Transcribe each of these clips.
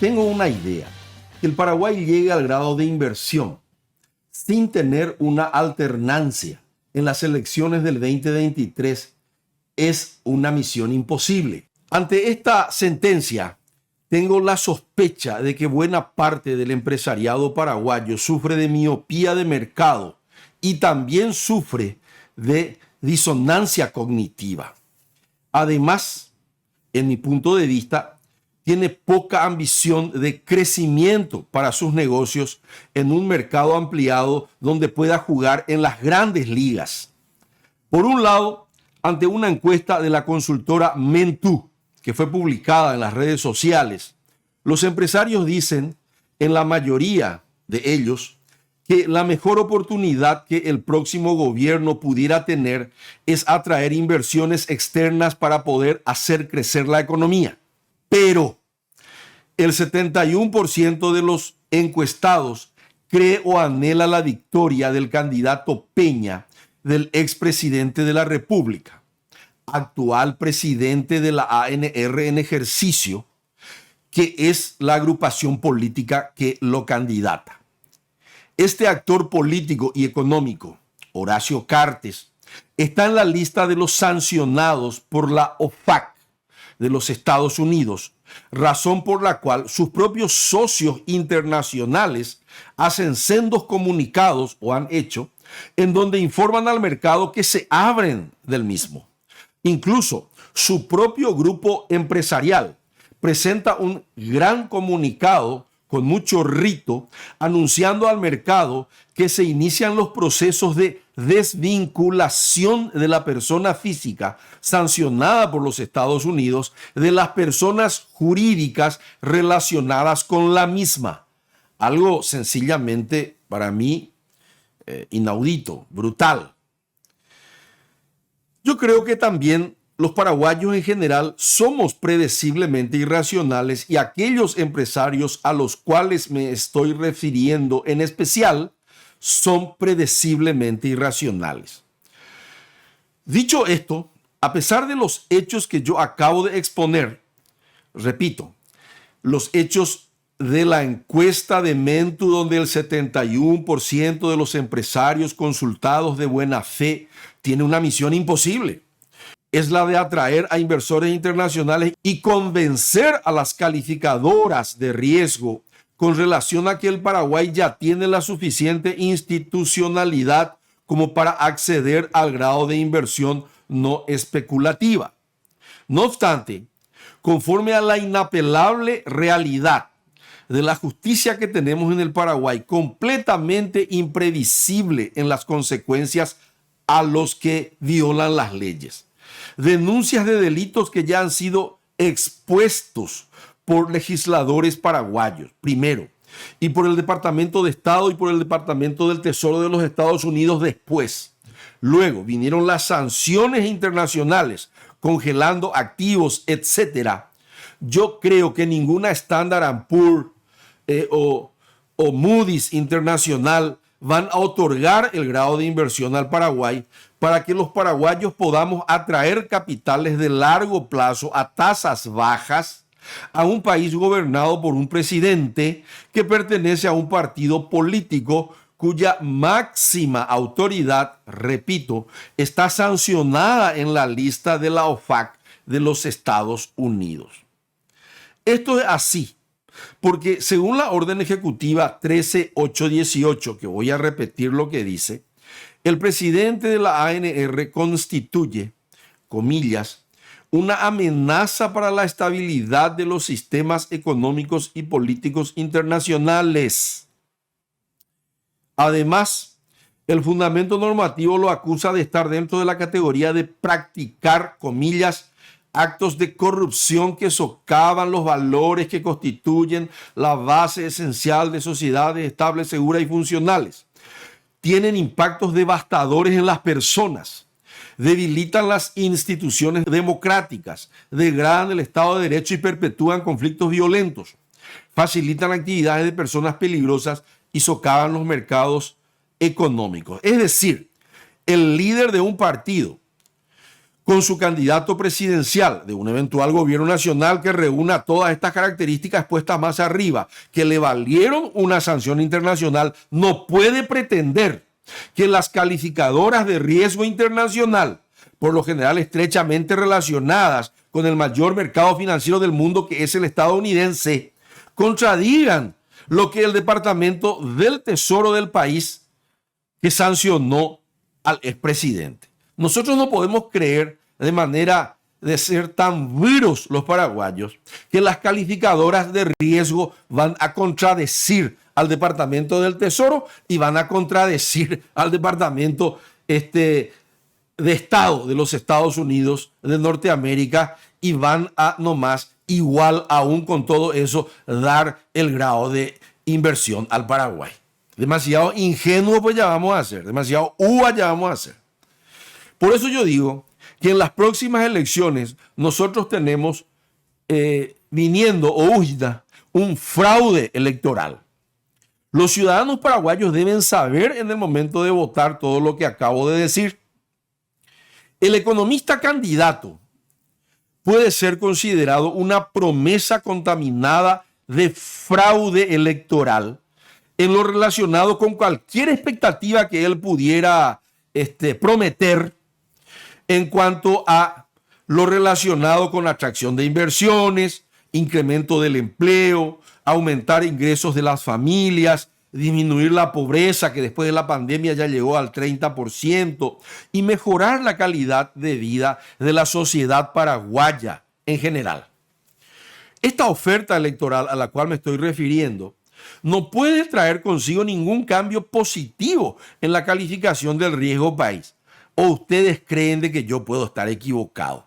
Tengo una idea. Que el Paraguay llegue al grado de inversión sin tener una alternancia en las elecciones del 2023 es una misión imposible. Ante esta sentencia, tengo la sospecha de que buena parte del empresariado paraguayo sufre de miopía de mercado y también sufre de disonancia cognitiva. Además, en mi punto de vista, tiene poca ambición de crecimiento para sus negocios en un mercado ampliado donde pueda jugar en las grandes ligas. Por un lado, ante una encuesta de la consultora Mentú, que fue publicada en las redes sociales, los empresarios dicen, en la mayoría de ellos, que la mejor oportunidad que el próximo gobierno pudiera tener es atraer inversiones externas para poder hacer crecer la economía. Pero el 71% de los encuestados cree o anhela la victoria del candidato Peña, del expresidente de la República, actual presidente de la ANR en ejercicio, que es la agrupación política que lo candidata. Este actor político y económico, Horacio Cartes, está en la lista de los sancionados por la OFAC de los Estados Unidos, razón por la cual sus propios socios internacionales hacen sendos comunicados o han hecho en donde informan al mercado que se abren del mismo. Incluso su propio grupo empresarial presenta un gran comunicado con mucho rito anunciando al mercado que se inician los procesos de desvinculación de la persona física sancionada por los Estados Unidos de las personas jurídicas relacionadas con la misma. Algo sencillamente para mí inaudito, brutal. Yo creo que también los paraguayos en general somos predeciblemente irracionales y aquellos empresarios a los cuales me estoy refiriendo en especial son predeciblemente irracionales. Dicho esto, a pesar de los hechos que yo acabo de exponer, repito, los hechos de la encuesta de Mentú donde el 71% de los empresarios consultados de buena fe tiene una misión imposible. Es la de atraer a inversores internacionales y convencer a las calificadoras de riesgo con relación a que el Paraguay ya tiene la suficiente institucionalidad como para acceder al grado de inversión no especulativa. No obstante, conforme a la inapelable realidad de la justicia que tenemos en el Paraguay, completamente imprevisible en las consecuencias a los que violan las leyes. Denuncias de delitos que ya han sido expuestos por legisladores paraguayos, primero, y por el Departamento de Estado y por el Departamento del Tesoro de los Estados Unidos después. Luego vinieron las sanciones internacionales, congelando activos, etc. Yo creo que ninguna Standard & Poor's o Moody's Internacional van a otorgar el grado de inversión al Paraguay para que los paraguayos podamos atraer capitales de largo plazo a tasas bajas a un país gobernado por un presidente que pertenece a un partido político cuya máxima autoridad, repito, está sancionada en la lista de la OFAC de los Estados Unidos. Esto es así, porque según la orden ejecutiva 13818, que voy a repetir lo que dice, el presidente de la ANR constituye, comillas, una amenaza para la estabilidad de los sistemas económicos y políticos internacionales. Además, el fundamento normativo lo acusa de estar dentro de la categoría de practicar, comillas, actos de corrupción que socavan los valores que constituyen la base esencial de sociedades estables, seguras y funcionales. Tienen impactos devastadores en las personas, debilitan las instituciones democráticas, degradan el Estado de Derecho y perpetúan conflictos violentos, facilitan actividades de personas peligrosas y socavan los mercados económicos. Es decir, el líder de un partido con su candidato presidencial de un eventual gobierno nacional que reúna todas estas características puestas más arriba, que le valieron una sanción internacional, no puede pretender que las calificadoras de riesgo internacional, por lo general estrechamente relacionadas con el mayor mercado financiero del mundo, que es el estadounidense, contradigan lo que el Departamento del Tesoro del país que sancionó al expresidente. Nosotros no podemos creer de manera de ser tan virus los paraguayos que las calificadoras de riesgo van a contradecir al Departamento del Tesoro y van a contradecir al Departamento de Estado de los Estados Unidos de Norteamérica y van a nomás, igual aún con todo eso, dar el grado de inversión al Paraguay. Demasiado ingenuo pues ya vamos a hacer, demasiado uva ya vamos a hacer. Por eso yo digo que en las próximas elecciones nosotros tenemos viniendo o huida un fraude electoral. Los ciudadanos paraguayos deben saber en el momento de votar todo lo que acabo de decir. El economista candidato puede ser considerado una promesa contaminada de fraude electoral en lo relacionado con cualquier expectativa que él pudiera prometer en cuanto a lo relacionado con atracción de inversiones, incremento del empleo, aumentar ingresos de las familias, disminuir la pobreza que después de la pandemia ya llegó al 30% y mejorar la calidad de vida de la sociedad paraguaya en general. Esta oferta electoral a la cual me estoy refiriendo no puede traer consigo ningún cambio positivo en la calificación del riesgo país. ¿O ustedes creen de que yo puedo estar equivocado?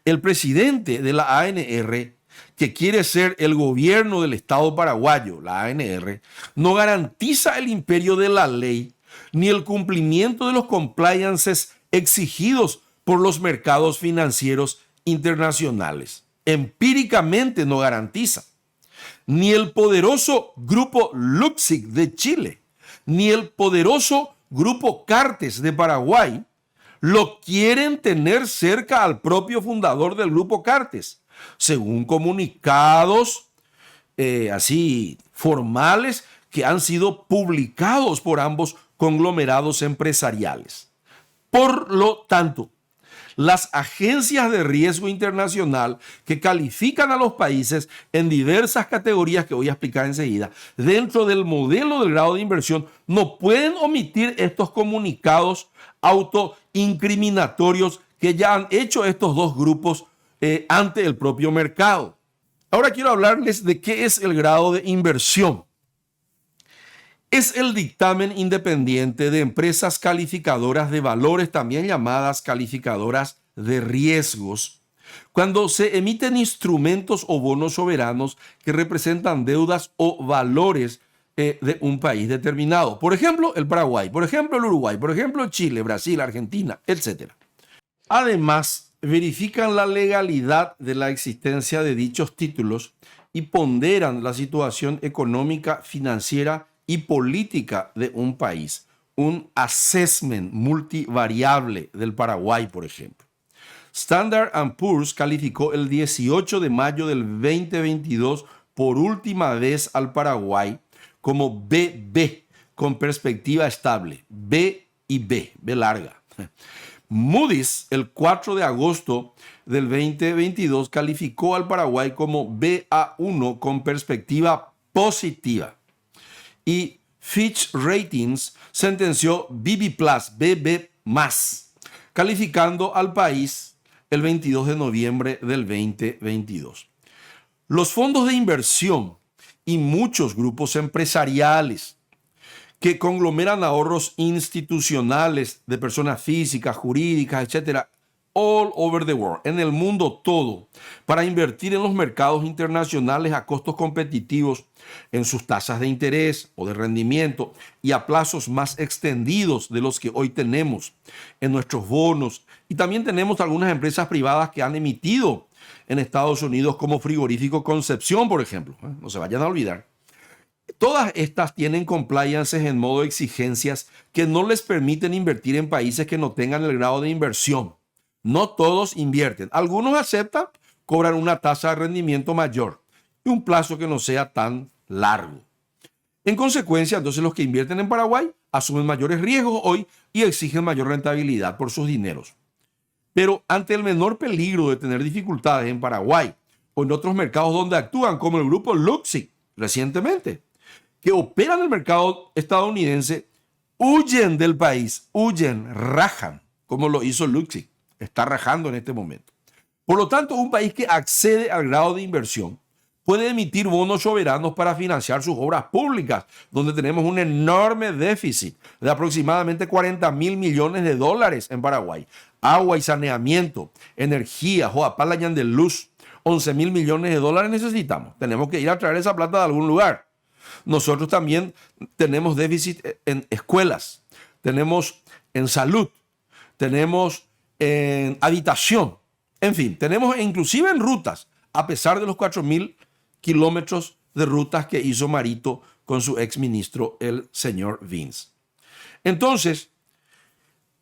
El presidente de la ANR, que quiere ser el gobierno del Estado paraguayo, la ANR, no garantiza el imperio de la ley ni el cumplimiento de los compliances exigidos por los mercados financieros internacionales. Empíricamente no garantiza. Ni el poderoso grupo Luxig de Chile, ni el poderoso Grupo Cartes de Paraguay lo quieren tener cerca al propio fundador del Grupo Cartes, según comunicados así formales que han sido publicados por ambos conglomerados empresariales. Por lo tanto, las agencias de riesgo internacional que califican a los países en diversas categorías que voy a explicar enseguida, dentro del modelo del grado de inversión, no pueden omitir estos comunicados autoincriminatorios que ya han hecho estos dos grupos ante el propio mercado. Ahora quiero hablarles de qué es el grado de inversión. Es el dictamen independiente de empresas calificadoras de valores, también llamadas calificadoras de riesgos, cuando se emiten instrumentos o bonos soberanos que representan deudas o valores de un país determinado. Por ejemplo, el Paraguay, por ejemplo, el Uruguay, por ejemplo, Chile, Brasil, Argentina, etc. Además, verifican la legalidad de la existencia de dichos títulos y ponderan la situación económica, financiera y política de un país. Un assessment multivariable del Paraguay, por ejemplo. Standard & Poor's calificó el 18 de mayo del 2022 por última vez al Paraguay como BB, con perspectiva estable. B y B, B larga. Moody's, el 4 de agosto del 2022, calificó al Paraguay como BA1 con perspectiva positiva. Y Fitch Ratings sentenció BB+, BB+, calificando al país el 22 de noviembre del 2022. Los fondos de inversión y muchos grupos empresariales que conglomeran ahorros institucionales de personas físicas, jurídicas, etcétera, all over the world, en el mundo todo, para invertir en los mercados internacionales a costos competitivos en sus tasas de interés o de rendimiento y a plazos más extendidos de los que hoy tenemos en nuestros bonos. Y también tenemos algunas empresas privadas que han emitido en Estados Unidos como Frigorífico Concepción, por ejemplo. No se vayan a olvidar. Todas estas tienen compliances en modo exigencias que no les permiten invertir en países que no tengan el grado de inversión, No todos invierten. Algunos aceptan cobrar una tasa de rendimiento mayor y un plazo que no sea tan largo. En consecuencia, entonces los que invierten en Paraguay asumen mayores riesgos hoy y exigen mayor rentabilidad por sus dineros. Pero ante el menor peligro de tener dificultades en Paraguay o en otros mercados donde actúan, como el grupo Luxi recientemente, que operan en el mercado estadounidense, huyen del país, huyen, rajan, como lo hizo Luxi. Está rajando en este momento. Por lo tanto, un país que accede al grado de inversión puede emitir bonos soberanos para financiar sus obras públicas, donde tenemos un enorme déficit de aproximadamente 40.000 millones de dólares en Paraguay. Agua y saneamiento, energía, Joapalayan de luz, 11.000 millones de dólares necesitamos. Tenemos que ir a traer esa plata de algún lugar. Nosotros también tenemos déficit en escuelas, tenemos en salud, tenemos en habitación, en fin, tenemos inclusive en rutas, a pesar de los 4.000 kilómetros de rutas que hizo Marito con su exministro, el señor Vince. Entonces,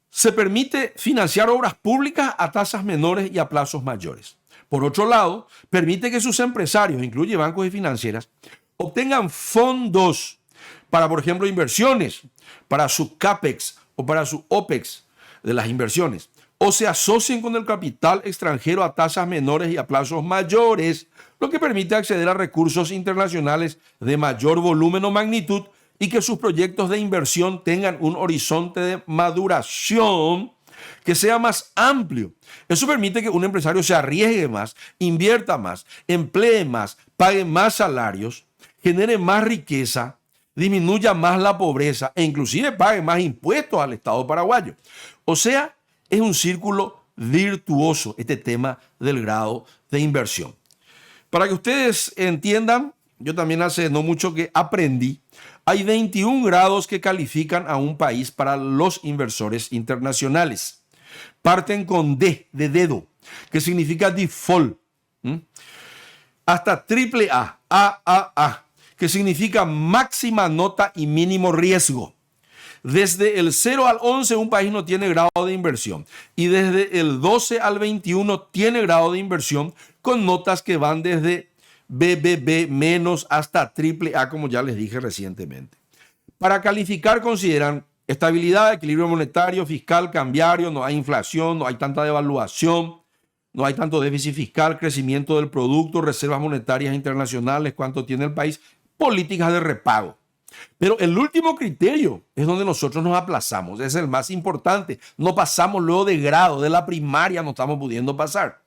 se permite financiar obras públicas a tasas menores y a plazos mayores. Por otro lado, permite que sus empresarios, incluye bancos y financieras, obtengan fondos para, por ejemplo, inversiones, para su CAPEX o para su OPEX de las inversiones, o se asocien con el capital extranjero a tasas menores y a plazos mayores, lo que permite acceder a recursos internacionales de mayor volumen o magnitud y que sus proyectos de inversión tengan un horizonte de maduración que sea más amplio. Eso permite que un empresario se arriesgue más, invierta más, emplee más, pague más salarios, genere más riqueza, disminuya más la pobreza e inclusive pague más impuestos al Estado paraguayo. O sea, es un círculo virtuoso este tema del grado de inversión. Para que ustedes entiendan, yo también hace no mucho que aprendí, hay 21 grados que califican a un país para los inversores internacionales. Parten con D, de dedo, que significa default, hasta triple A, AAA, que significa máxima nota y mínimo riesgo. Desde el 0 al 11 un país no tiene grado de inversión y desde el 12 al 21 tiene grado de inversión con notas que van desde BBB menos hasta AAA, como ya les dije recientemente. Para calificar consideran estabilidad, equilibrio monetario, fiscal, cambiario, no hay inflación, no hay tanta devaluación, no hay tanto déficit fiscal, crecimiento del producto, reservas monetarias internacionales, cuánto tiene el país, políticas de repago. Pero el último criterio es donde nosotros nos aplazamos, es el más importante. No pasamos luego de grado, de la primaria no estamos pudiendo pasar.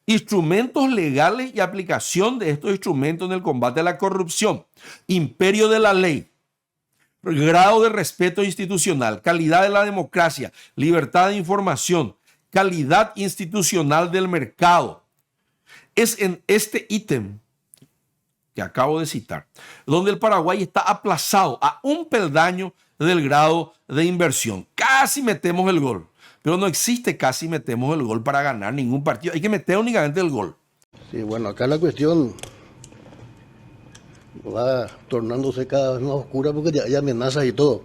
Instrumentos legales y aplicación de estos instrumentos en el combate a la corrupción, imperio de la ley, grado de respeto institucional, calidad de la democracia, libertad de información, calidad institucional del mercado. Es en este ítem que acabo de citar, donde el Paraguay está aplazado a un peldaño del grado de inversión. Casi metemos el gol, pero no existe casi metemos el gol para ganar ningún partido. Hay que meter únicamente el gol. Sí, bueno, acá la cuestión va tornándose cada vez más oscura porque ya hay amenazas y todo.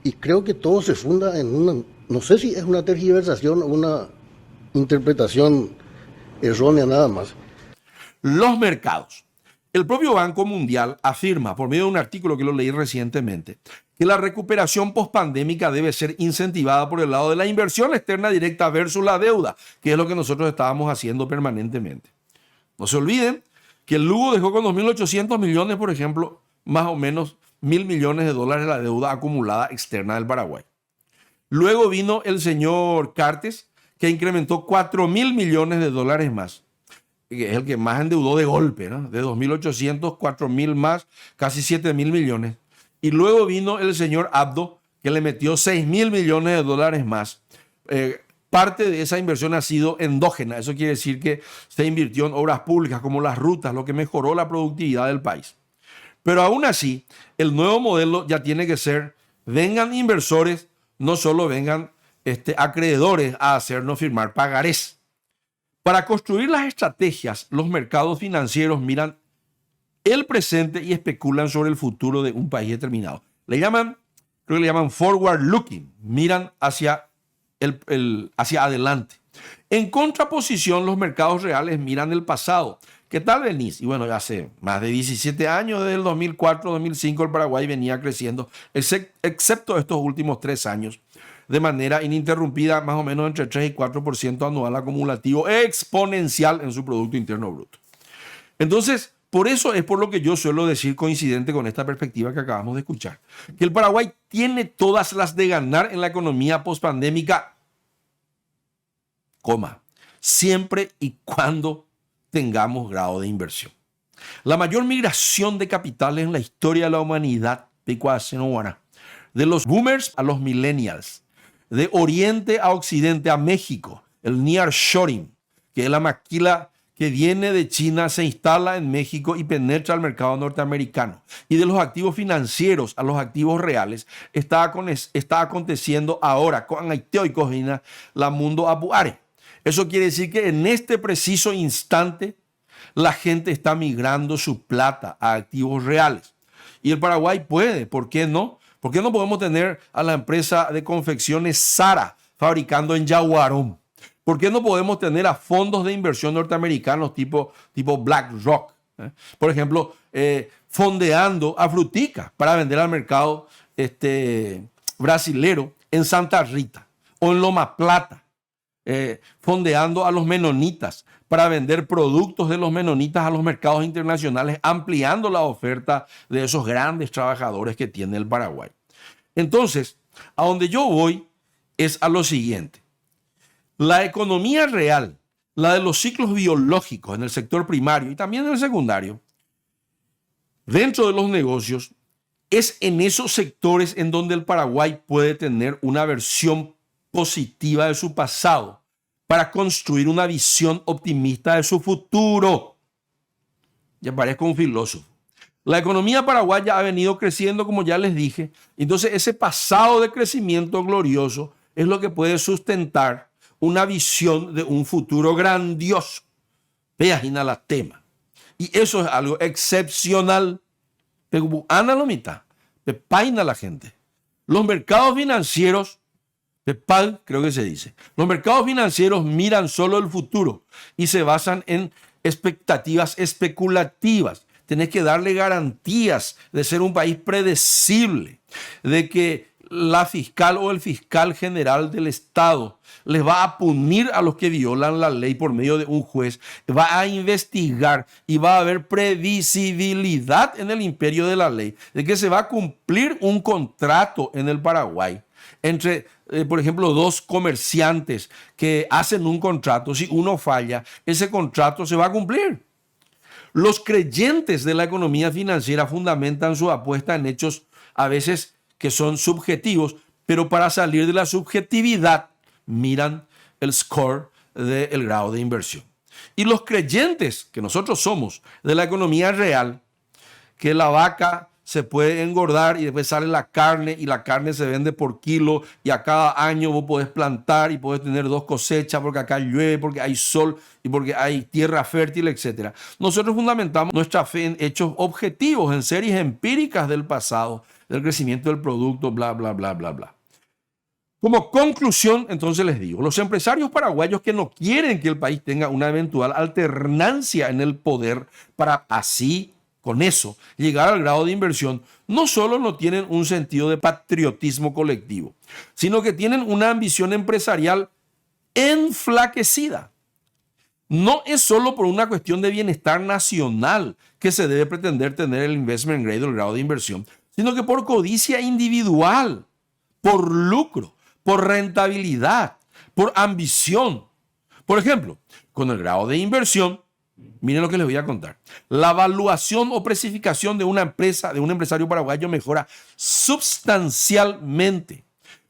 Y creo que todo se funda en una, no sé si es una tergiversación o una interpretación errónea nada más. Los mercados. El propio Banco Mundial afirma, por medio de un artículo que lo leí recientemente, que la recuperación pospandémica debe ser incentivada por el lado de la inversión externa directa versus la deuda, que es lo que nosotros estábamos haciendo permanentemente. No se olviden que el Lugo dejó con 2.800 millones, por ejemplo, más o menos 1.000 millones de dólares la deuda acumulada externa del Paraguay. Luego vino el señor Cartes, que incrementó 4.000 millones de dólares más, que es el que más endeudó de golpe, ¿no? De 2.800, 4.000 más, casi 7.000 millones. Y luego vino el señor Abdo, que le metió 6.000 millones de dólares más. Parte de esa inversión ha sido endógena. Eso quiere decir que se invirtió en obras públicas como las rutas, lo que mejoró la productividad del país. Pero aún así, el nuevo modelo ya tiene que ser, vengan inversores, no solo vengan acreedores a hacernos firmar pagarés. Para construir las estrategias, los mercados financieros miran el presente y especulan sobre el futuro de un país determinado. Creo que le llaman forward looking, miran hacia hacia adelante. En contraposición, los mercados reales miran el pasado. ¿Qué tal venís? Y bueno, ya hace más de 17 años, desde el 2004-2005, el Paraguay venía creciendo, excepto estos últimos 3 años, de manera ininterrumpida, más o menos entre 3 y 4% anual acumulativo exponencial en su Producto Interno Bruto. Entonces, por eso es por lo que yo suelo decir, coincidente con esta perspectiva que acabamos de escuchar, que el Paraguay tiene todas las de ganar en la economía pospandémica, siempre y cuando tengamos grado de inversión. La mayor migración de capitales en la historia de la humanidad, de los boomers a los millennials, de Oriente a Occidente, a México, el nearshoring, que es la maquila que viene de China, se instala en México y penetra al mercado norteamericano. Y de los activos financieros a los activos reales, está aconteciendo ahora con Haití y Cojina, la mundo apuare. Eso quiere decir que en este preciso instante la gente está migrando su plata a activos reales. Y el Paraguay puede, ¿por qué no? ¿Por qué no podemos tener a la empresa de confecciones Zara fabricando en Yaguarón? ¿Por qué no podemos tener a fondos de inversión norteamericanos tipo BlackRock? Por ejemplo, fondeando a Frutica para vender al mercado brasilero en Santa Rita o en Loma Plata. Fondeando a los menonitas para vender productos de los menonitas a los mercados internacionales, ampliando la oferta de esos grandes trabajadores que tiene el Paraguay. Entonces, a donde yo voy es a lo siguiente. La economía real, la de los ciclos biológicos en el sector primario y también en el secundario, dentro de los negocios, es en esos sectores en donde el Paraguay puede tener una versión positiva de su pasado para construir una visión optimista de su futuro. Ya parezco un filósofo. La economía paraguaya ha venido creciendo, como ya les dije. Entonces, ese pasado de crecimiento glorioso es lo que puede sustentar una visión de un futuro grandioso. Imagina la tema. Y eso es algo excepcional. Pero ana lo mitad. Paina la gente. Los mercados financieros, PEPAL creo que se dice, los mercados financieros miran solo el futuro y se basan en expectativas especulativas. Tenés que darle garantías de ser un país predecible, de que la fiscal o el fiscal general del Estado les va a punir a los que violan la ley por medio de un juez, va a investigar y va a haber previsibilidad en el imperio de la ley, de que se va a cumplir un contrato en el Paraguay entre, por ejemplo, dos comerciantes que hacen un contrato. Si uno falla, ese contrato se va a cumplir. Los creyentes de la economía financiera fundamentan su apuesta en hechos a veces que son subjetivos, pero para salir de la subjetividad miran el score del grado de inversión. Y los creyentes, que nosotros somos, de la economía real, que la vaca se puede engordar y después sale la carne y la carne se vende por kilo y a cada año vos podés plantar y podés tener 2 cosechas porque acá llueve, porque hay sol y porque hay tierra fértil, etc. Nosotros fundamentamos nuestra fe en hechos objetivos, en series empíricas del pasado, del crecimiento del producto, bla, bla, bla, bla, bla. Como conclusión, entonces les digo, los empresarios paraguayos que no quieren que el país tenga una eventual alternancia en el poder para así, con eso, llegar al grado de inversión, no solo no tienen un sentido de patriotismo colectivo, sino que tienen una ambición empresarial enflaquecida. No es solo por una cuestión de bienestar nacional que se debe pretender tener el investment grade o el grado de inversión, sino que por codicia individual, por lucro, por rentabilidad, por ambición. Por ejemplo, con el grado de inversión, miren lo que les voy a contar. La evaluación o precificación de una empresa, de un empresario paraguayo mejora sustancialmente,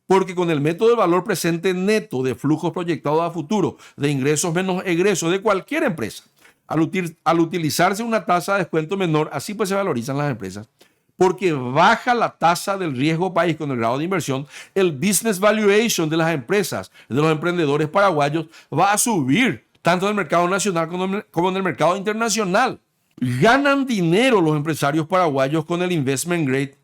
porque con el método del valor presente neto de flujos proyectados a futuro, de ingresos menos egresos de cualquier empresa, al utilizarse una tasa de descuento menor, así pues se valorizan las empresas, porque baja la tasa del riesgo país con el grado de inversión, el business valuation de las empresas, de los emprendedores paraguayos, va a subir tanto en el mercado nacional como en el mercado internacional. Ganan dinero los empresarios paraguayos con el investment grade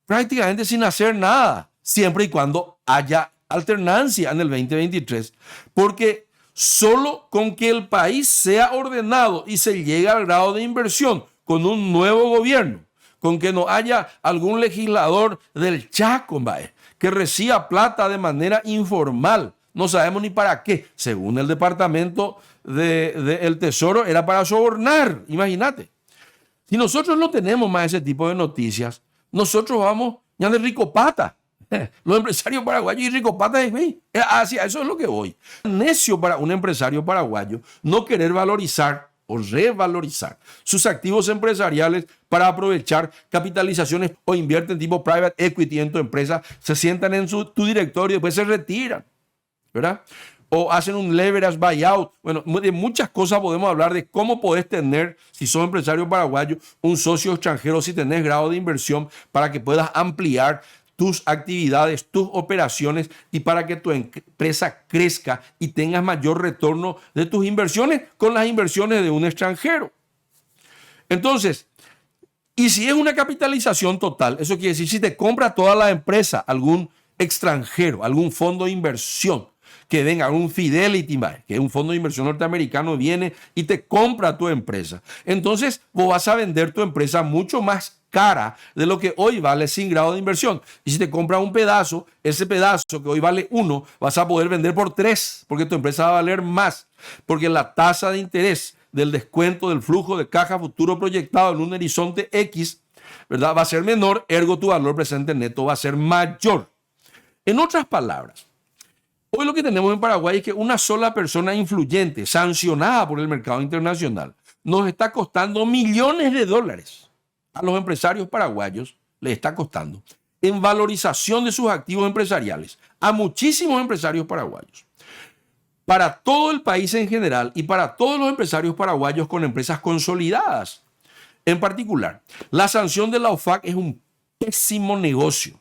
prácticamente sin hacer nada, siempre y cuando haya alternancia en el 2023, porque solo con que el país sea ordenado y se llegue al grado de inversión con un nuevo gobierno, con que no haya algún legislador del Chaco, que reciba plata de manera informal, no sabemos ni para qué, según el Departamento del Tesoro, era para sobornar, imagínate. Si nosotros no tenemos más ese tipo de noticias, nosotros vamos ya de ricopata. Los empresarios paraguayos y ricopata hacia eso es lo que voy. Necio para un empresario paraguayo no querer valorizar o revalorizar sus activos empresariales para aprovechar capitalizaciones o invierten tipo private equity en tu empresa, se sientan en tu directorio y después se retiran, ¿verdad? O hacen un leverage buyout. Bueno, de muchas cosas podemos hablar de cómo podés tener, si sos empresario paraguayo, un socio extranjero, si tenés grado de inversión para que puedas ampliar tus actividades, tus operaciones y para que tu empresa crezca y tengas mayor retorno de tus inversiones con las inversiones de un extranjero. Entonces, y si es una capitalización total, eso quiere decir si te compra toda la empresa algún extranjero, algún fondo de inversión, que venga algún Fidelity, que es un fondo de inversión norteamericano, viene y te compra tu empresa. Entonces, vos vas a vender tu empresa mucho más cara de lo que hoy vale sin grado de inversión. Y si te compra un pedazo, ese pedazo que hoy vale 1, vas a poder vender por 3, porque tu empresa va a valer más. Porque la tasa de interés del descuento del flujo de caja futuro proyectado en un horizonte X, ¿verdad?, va a ser menor, ergo tu valor presente neto va a ser mayor. En otras palabras, hoy lo que tenemos en Paraguay es que una sola persona influyente, sancionada por el mercado internacional, nos está costando millones de dólares. A los empresarios paraguayos les está costando en valorización de sus activos empresariales, a muchísimos empresarios paraguayos. Para todo el país en general y para todos los empresarios paraguayos con empresas consolidadas. En particular, la sanción de la OFAC es un pésimo negocio.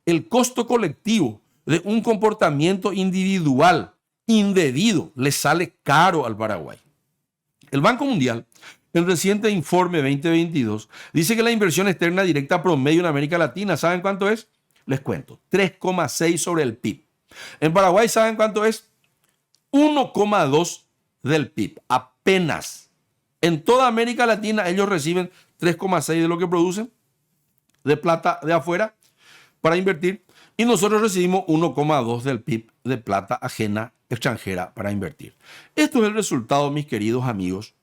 El costo colectivo de un comportamiento individual indebido le sale caro al Paraguay. El Banco Mundial, en el reciente informe 2022, dice que la inversión externa directa promedio en América Latina, ¿saben cuánto es? Les cuento, 3,6 sobre el PIB. En Paraguay, ¿saben cuánto es? 1,2 del PIB, apenas. En toda América Latina ellos reciben 3,6 de lo que producen de plata de afuera para invertir y nosotros recibimos 1,2 del PIB de plata ajena extranjera para invertir. Esto es el resultado, mis queridos amigos,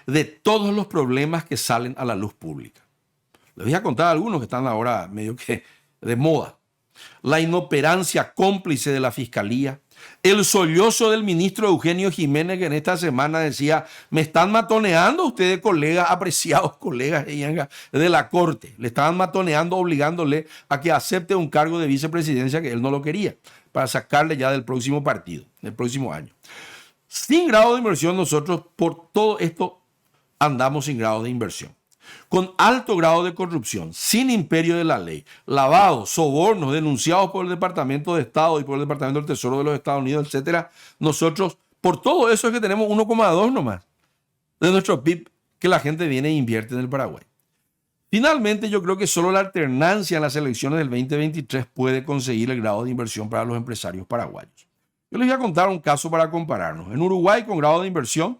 de todos los problemas que salen a la luz pública. Les voy a contar algunos que están ahora medio que de moda. La inoperancia cómplice de la Fiscalía, el sollozo del ministro Eugenio Jiménez, que en esta semana decía, me están matoneando ustedes, colegas, apreciados colegas de la Corte. Le estaban matoneando, obligándole a que acepte un cargo de vicepresidencia que él no lo quería, para sacarle ya del próximo partido, del próximo año. Sin grado de inversión, nosotros por todo esto andamos sin grado de inversión. Con alto grado de corrupción, sin imperio de la ley, lavados, sobornos denunciados por el Departamento de Estado y por el Departamento del Tesoro de los Estados Unidos, etcétera, nosotros, por todo eso es que tenemos 1,2 nomás de nuestro PIB que la gente viene e invierte en el Paraguay. Finalmente, yo creo que solo la alternancia en las elecciones del 2023 puede conseguir el grado de inversión para los empresarios paraguayos. Yo les voy a contar un caso para compararnos. En Uruguay, con grado de inversión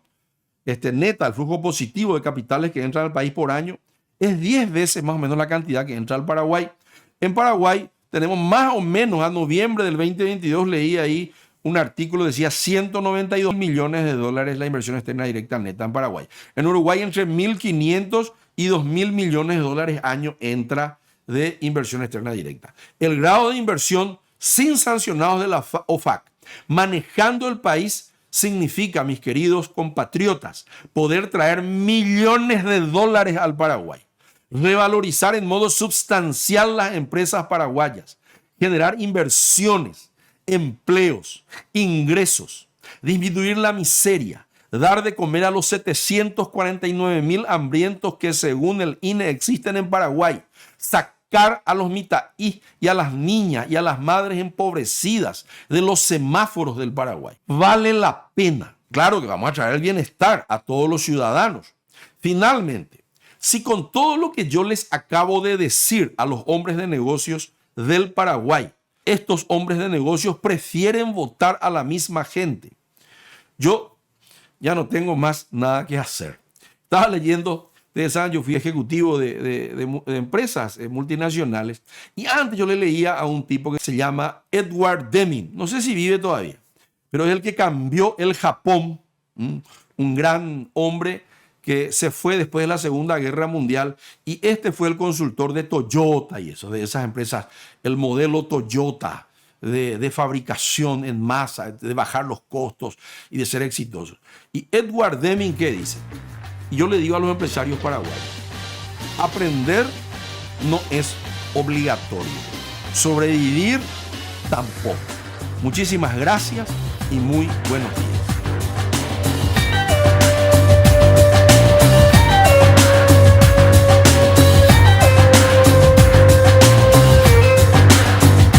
neta, el flujo positivo de capitales que entran al país por año es 10 veces más o menos la cantidad que entra al Paraguay. En Paraguay tenemos más o menos a noviembre del 2022, leí ahí un artículo, decía 192 millones de dólares la inversión externa directa neta en Paraguay. En Uruguay entre 1.500 y 2.000 millones de dólares año entra de inversión externa directa. El grado de inversión sin sancionados de la OFAC, manejando el país, significa, mis queridos compatriotas, poder traer millones de dólares al Paraguay, revalorizar en modo sustancial las empresas paraguayas, generar inversiones, empleos, ingresos, disminuir la miseria, dar de comer a los 749,000 hambrientos que según el INE existen en Paraguay, sacar a los mitaí y a las niñas y a las madres empobrecidas de los semáforos del Paraguay. Vale la pena. Claro que vamos a traer el bienestar a todos los ciudadanos. Finalmente, si con todo lo que yo les acabo de decir a los hombres de negocios del Paraguay estos hombres de negocios prefieren votar a la misma gente. Yo ya no tengo más nada que hacer. Estaba leyendo, ustedes saben, yo fui ejecutivo de empresas multinacionales, y antes yo le leía a un tipo que se llama Edward Deming. No sé si vive todavía, pero es el que cambió el Japón. Un gran hombre que se fue después de la Segunda Guerra Mundial, y este fue el consultor de Toyota y eso, de esas empresas, el modelo Toyota de fabricación en masa, de bajar los costos y de ser exitosos. Y Edward Deming, ¿qué dice? Y yo le digo a los empresarios paraguayos, aprender no es obligatorio, sobrevivir tampoco. Muchísimas gracias y muy buenos días.